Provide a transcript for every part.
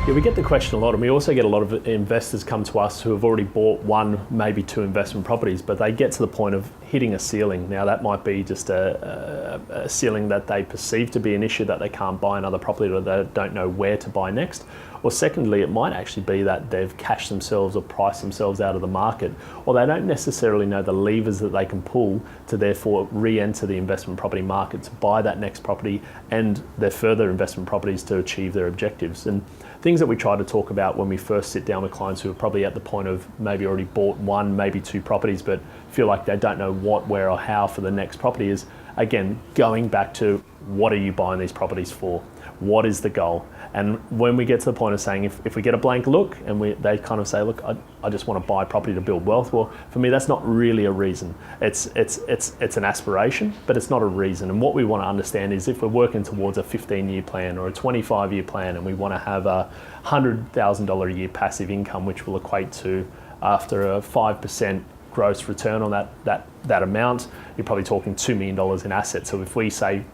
Yeah, we get the question a lot, and we also get a lot of investors come to us who have already bought one, maybe two investment properties, but they get to the point of hitting a ceiling. Now, that might be just a ceiling that they perceive to be an issue, that they can't buy another property or they don't know where to buy next. Or secondly, it might actually be that they've cashed themselves or priced themselves out of the market, or they don't necessarily know the levers that they can pull to therefore re-enter the investment property market to buy that next property and their further investment properties to achieve their objectives. And things that we try to talk about when we first sit down with clients who are probably at the point of maybe already bought one, maybe two properties, but feel like they don't know what, where or how for the next property is, again, going back to what are you buying these properties for? What is the goal? And when we get to the point of saying, if we get a blank look and they kind of say, look, I just want to buy property to build wealth. Well, for me, that's not really a reason. It's an aspiration, but it's not a reason. And what we want to understand is if we're working towards a 15-year plan or a 25-year plan and we want to have a $100,000 a year passive income, which will equate to, after a 5% gross return on that amount, you're probably talking $2 million in assets. So if we say,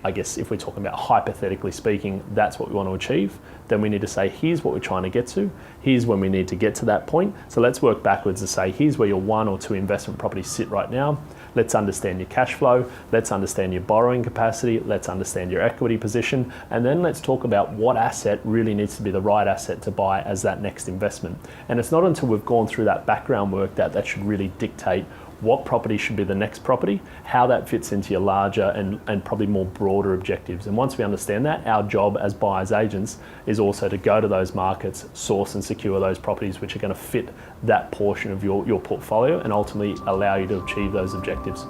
I guess if we're talking about hypothetically speaking, that's what we want to achieve, then we need to say, here's what we're trying to get to, here's when we need to get to that point. So let's work backwards to say, here's where your one or two investment properties sit right now. Let's understand your cash flow, let's understand your borrowing capacity, let's understand your equity position, and then let's talk about what asset really needs to be the right asset to buy as that next investment. And it's not until we've gone through that background work that should really dictate what property should be the next property, how that fits into your larger and probably more broader objectives. And once we understand that, our job as buyers agents is also to go to those markets, source and secure those properties which are going to fit that portion of your portfolio and ultimately allow you to achieve those objectives.